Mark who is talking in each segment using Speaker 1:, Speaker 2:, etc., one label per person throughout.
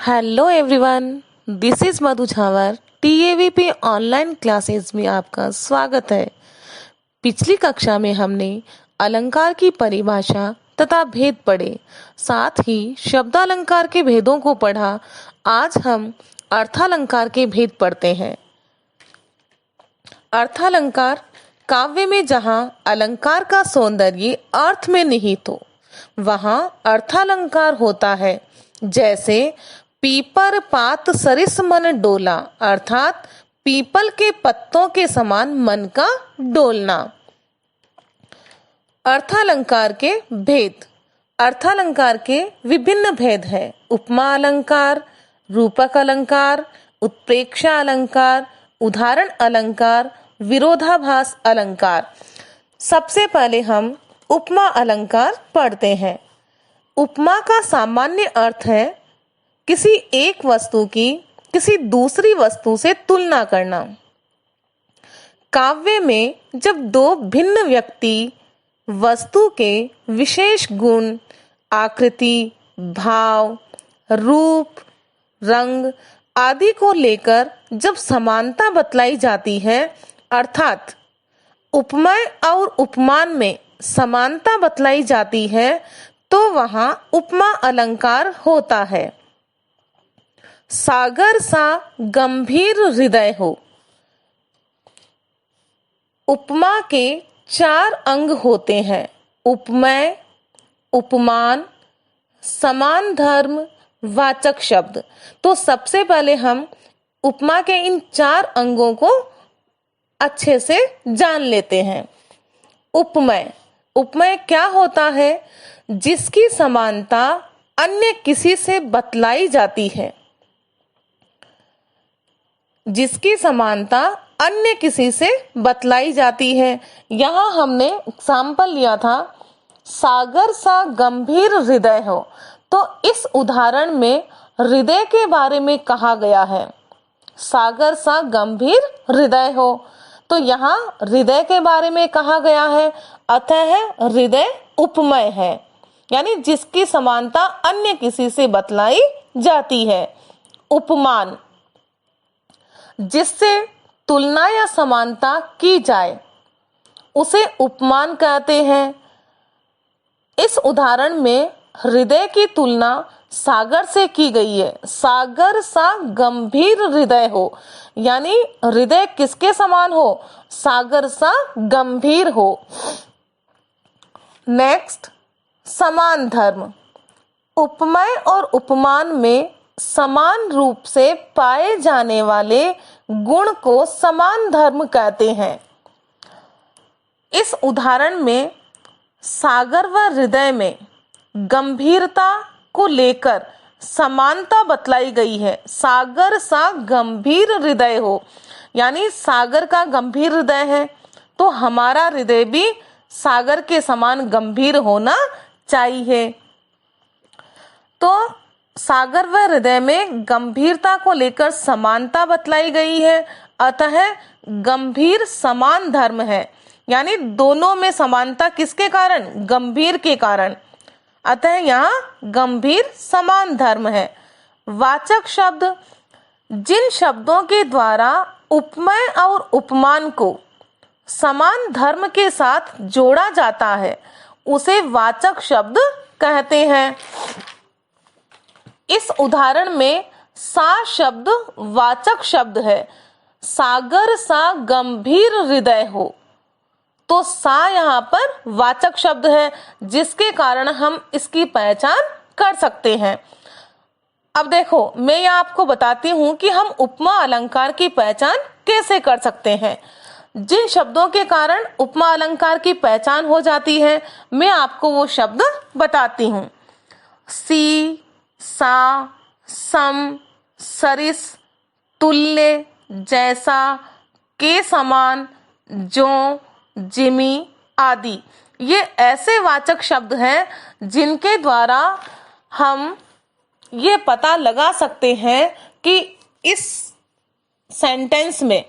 Speaker 1: Hello everyone, this is Madhu Jhawar. TAVP online classes में आपका स्वागत है। पिछली कक्षा में हमने अलंकार की परिभाषा तथा भेद पढ़े, साथ ही शब्दालंकार के भेदों को पढ़ा। आज हम अर्थालंकार के भेद पढ़ते हैं। अर्थालंकार काव्य में जहाँ अलंकार का सौंदर्य अर्थ में निहित हो, वहाँ अर्थालंकार होता है। जैसे पीपर पात सरिस मन डोला, अर्थात पीपल के पत्तों के समान मन का डोलना। अर्थालंकार के भेद। अर्थालंकार के विभिन्न भेद हैं। उपमा अलंकार, रूपक अलंकार, उत्प्रेक्षा अलंकार, उदाहरण अलंकार, विरोधाभास अलंकार। सबसे पहले हम उपमा अलंकार पढ़ते हैं। उपमा का सामान्य अर्थ है किसी एक वस्तु की किसी दूसरी वस्तु से तुलना करना। काव्य में जब दो भिन्न व्यक्ति वस्तु के विशेष गुण, आकृति, भाव, रूप, रंग आदि को लेकर जब समानता बतलाई जाती है, अर्थात उपमेय और उपमान में समानता बतलाई जाती है, तो वहाँ उपमा अलंकार होता है। सागर सा गंभीर हृदय हो। उपमा के 4 अंग होते हैं: उपमेय, उपमान, समान धर्म, वाचक शब्द। तो सबसे पहले हम उपमा के इन 4 अंगों को अच्छे से जान लेते हैं। उपमेय। उपमेय क्या होता है? जिसकी समानता अन्य किसी से बतलाई जाती है। जिसकी समानता अन्य किसी से बतलाई जाती है। यहाँ हमने एग्जाम्पल लिया था, सागर सा गंभीर हृदय हो। तो इस उदाहरण में हृदय के बारे में कहा गया है। सागर सा गंभीर हृदय हो, तो यहाँ हृदय के बारे में कहा गया है, अतः हृदय उपमेय है, यानी जिसकी समानता अन्य किसी से बतलाई जाती है। उपमान, जिससे तुलना या समानता की जाए, उसे उपमान कहते हैं। इस उदाहरण में हृदय की तुलना सागर से की गई है। सागर सा गंभीर हृदय हो, यानी हृदय किसके समान हो? सागर सा गंभीर हो। नेक्स्ट, समान धर्म। उपमेय और उपमान में समान रूप से पाए जाने वाले गुण को समान धर्म कहते हैं। इस उदाहरण में सागर व हृदय में गंभीरता को लेकर समानता बतलाई गई है। सागर सा गंभीर हृदय हो, यानी सागर का गंभीर हृदय है, तो हमारा हृदय भी सागर के समान गंभीर होना चाहिए। तो सागर व हृदय में गंभीरता को लेकर समानता बतलाई गई है, अतः गंभीर समान धर्म है, यानी दोनों में समानता किसके कारण? गंभीर के कारण, अतः यहाँ गंभीर समान धर्म है। वाचक शब्द, जिन शब्दों के द्वारा उपमेय और उपमान को समान धर्म के साथ जोड़ा जाता है, उसे वाचक शब्द कहते हैं। इस उदाहरण में सा शब्द वाचक शब्द है। सागर सा गंभीर हृदय हो, तो सा यहाँ पर वाचक शब्द है, जिसके कारण हम इसकी पहचान कर सकते हैं। अब देखो, मैं यहाँ आपको बताती हूँ कि हम उपमा अलंकार की पहचान कैसे कर सकते हैं। जिन शब्दों के कारण उपमा अलंकार की पहचान हो जाती है, मैं आपको वो शब्द बताती हूँ। सी, सा, सम, सरिस, तुल्य, जैसा, के समान, जो, जिमी आदि। ये ऐसे वाचक शब्द हैं जिनके द्वारा हम ये पता लगा सकते हैं कि इस सेंटेंस में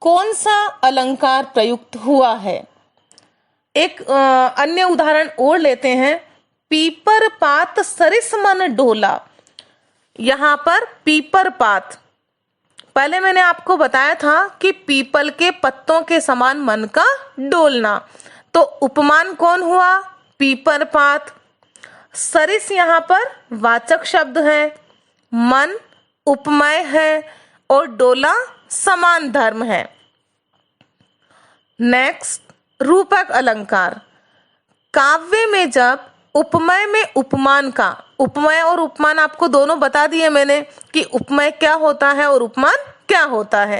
Speaker 1: कौन सा अलंकार प्रयुक्त हुआ है। एक अन्य उदाहरण और लेते हैं। पीपर पात सरिस मन डोला, यहाँ पर पीपर पात, पहले मैंने आपको बताया था कि पीपल के पत्तों के समान मन का डोलना, तो उपमान कौन हुआ? पीपर पात। सरिस यहाँ पर वाचक शब्द है, मन उपमेय है और डोला समान धर्म है। नेक्स्ट, रूपक अलंकार। काव्य में जब उपमेय में उपमान का, उपमेय और उपमान आपको दोनों बता दिए मैंने कि उपमेय क्या होता है और उपमान क्या होता है।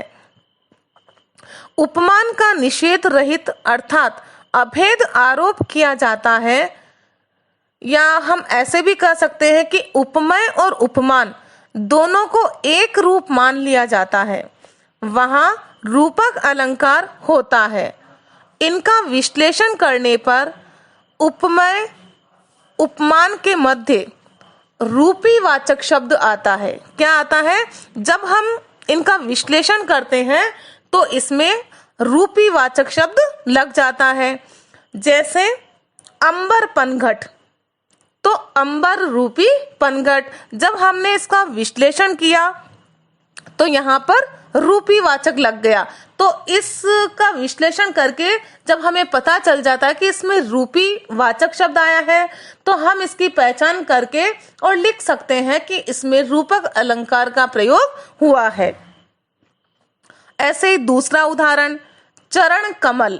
Speaker 1: उपमान का निषेध रहित अर्थात अभेद आरोप किया जाता है, या हम ऐसे भी कह सकते हैं कि उपमेय और उपमान दोनों को एक रूप मान लिया जाता है, वहां रूपक अलंकार होता है। इनका विश्लेषण करने पर उपमेय उपमान के मध्य रूपी वाचक शब्द आता है। क्या आता है? जब हम इनका विश्लेषण करते हैं तो इसमें रूपी वाचक शब्द लग जाता है। जैसे अंबर पनघट, तो अंबर रूपी पनघट, जब हमने इसका विश्लेषण किया तो यहाँ पर रूपी वाचक लग गया। तो इसका विश्लेषण करके जब हमें पता चल जाता है कि इसमें रूपी वाचक शब्द आया है, तो हम इसकी पहचान करके और लिख सकते हैं कि इसमें रूपक अलंकार का प्रयोग हुआ है। ऐसे ही दूसरा उदाहरण, चरण कमल,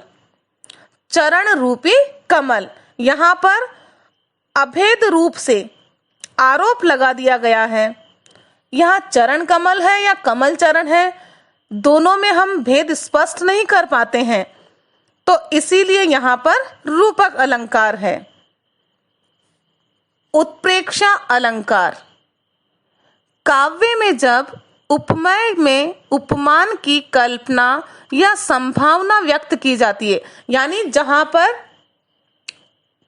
Speaker 1: चरण रूपी कमल, यहाँ पर अभेद रूप से आरोप लगा दिया गया है। यहाँ चरण कमल है या कमल चरण है, दोनों में हम भेद स्पष्ट नहीं कर पाते हैं, तो इसीलिए यहाँ पर रूपक अलंकार है। उत्प्रेक्षा अलंकार। काव्य में जब उपमेय में उपमान की कल्पना या संभावना व्यक्त की जाती है, यानी जहां पर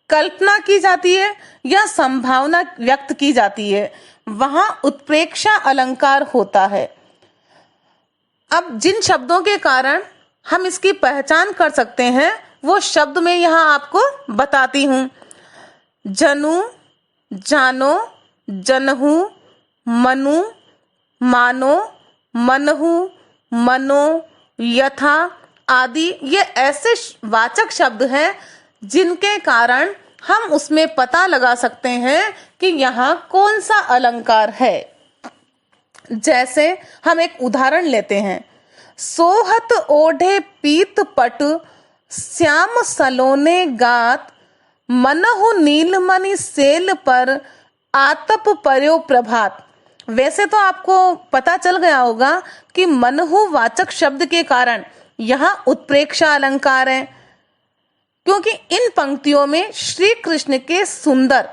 Speaker 1: कल्पना की जाती है या संभावना व्यक्त की जाती है, वहां उत्प्रेक्षा अलंकार होता है। अब जिन शब्दों के कारण हम इसकी पहचान कर सकते हैं वो शब्द मैं यहाँ आपको बताती हूँ। जनु, जानो, जनहु, मनु, मानो, मनहु, मनो, यथा आदि, ये ऐसे वाचक शब्द हैं जिनके कारण हम उसमें पता लगा सकते हैं कि यहाँ कौन सा अलंकार है। जैसे हम एक उदाहरण लेते हैं, सोहत ओढ़े पीत पट, श्याम सलोने गात, मनहु नीलमणि सेल पर, आतप पर्यो प्रभात। वैसे तो आपको पता चल गया होगा कि मनहु वाचक शब्द के कारण यहाँ उत्प्रेक्षा अलंकार है, क्योंकि इन पंक्तियों में श्री कृष्ण के सुंदर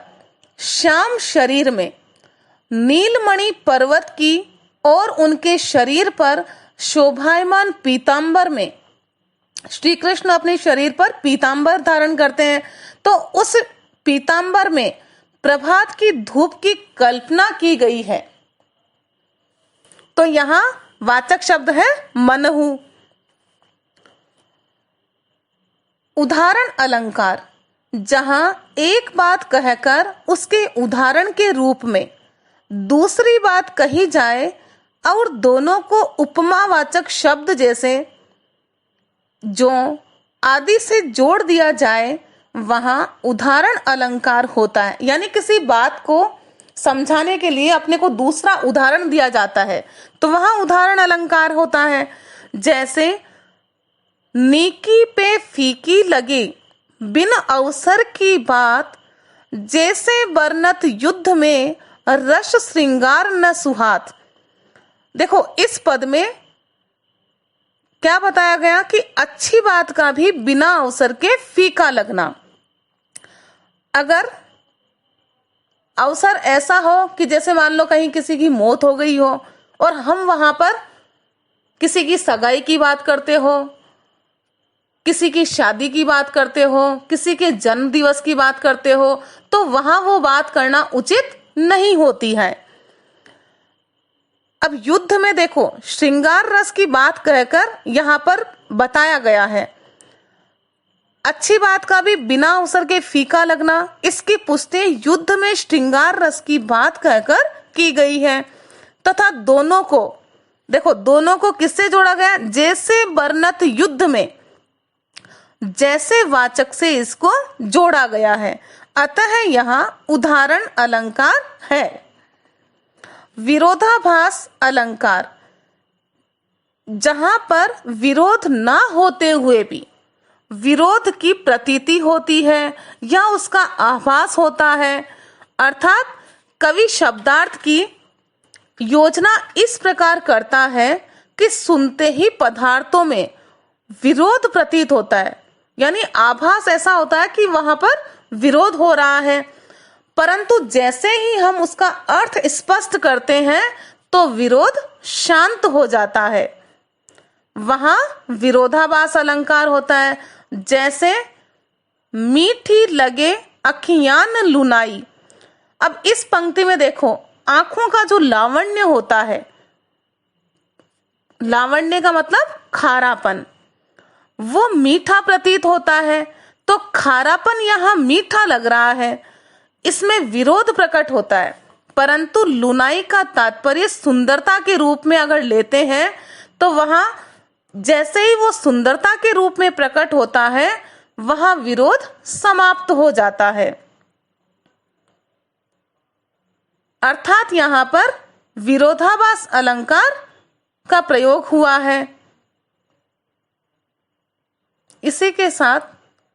Speaker 1: श्याम शरीर में नीलमणि पर्वत की और उनके शरीर पर शोभायमान पीतांबर में, श्री कृष्ण अपने शरीर पर पीतांबर धारण करते हैं, तो उस पीतांबर में प्रभात की धूप की कल्पना की गई है। तो यहाँ वाचक शब्द है मनहु। उदाहरण अलंकार, जहां एक बात कहकर उसके उदाहरण के रूप में दूसरी बात कही जाए और दोनों को उपमावाचक शब्द जैसे जो आदि से जोड़ दिया जाए, वहां उदाहरण अलंकार होता है। यानी किसी बात को समझाने के लिए अपने को दूसरा उदाहरण दिया जाता है, तो वहां उदाहरण अलंकार होता है। जैसे नीकी पे फीकी लगी बिन अवसर की बात, जैसे बरनत युद्ध में रस श्रृंगार न सुहात। देखो इस पद में क्या बताया गया कि अच्छी बात का भी बिना अवसर के फीका लगना। अगर अवसर ऐसा हो कि जैसे मान लो कहीं किसी की मौत हो गई हो और हम वहां पर किसी की सगाई की बात करते हो, किसी की शादी की बात करते हो, किसी के जन्म दिवस की बात करते हो, तो वहां वो बात करना उचित नहीं होती है। अब युद्ध में देखो श्रृंगार रस की बात कहकर यहाँ पर बताया गया है। अच्छी बात का भी बिना अवसर के फीका लगना, इसकी पुष्टि युद्ध में श्रृंगार रस की बात कहकर की गई है। तथा दोनों को, देखो दोनों को किससे जोड़ा गया, जैसे वर्णत युद्ध में जैसे वाचक से इसको जोड़ा गया है, अतः यहाँ उदाहरण अलंकार है। विरोधाभास अलंकार, जहां पर विरोध ना होते हुए भी विरोध की प्रतीति होती है या उसका आभास होता है, अर्थात कवि शब्दार्थ की योजना इस प्रकार करता है कि सुनते ही पदार्थों में विरोध प्रतीत होता है, यानी आभास ऐसा होता है कि वहां पर विरोध हो रहा है, परंतु जैसे ही हम उसका अर्थ स्पष्ट करते हैं तो विरोध शांत हो जाता है, वहां विरोधाभास अलंकार होता है। जैसे मीठी लगे अखियान लुनाई। अब इस पंक्ति में देखो, आंखों का जो लावण्य होता है, लावण्य का मतलब खारापन, वो मीठा प्रतीत होता है, तो खारापन यहाँ मीठा लग रहा है, इसमें विरोध प्रकट होता है। परंतु लुनाई का तात्पर्य सुंदरता के रूप में अगर लेते हैं तो वहां जैसे ही वो सुंदरता के रूप में प्रकट होता है, वहां विरोध समाप्त हो जाता है। अर्थात यहाँ पर विरोधाभास अलंकार का प्रयोग हुआ है। इसी के साथ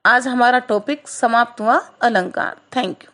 Speaker 1: आज हमारा टॉपिक समाप्त हुआ, अलंकार। Thank you.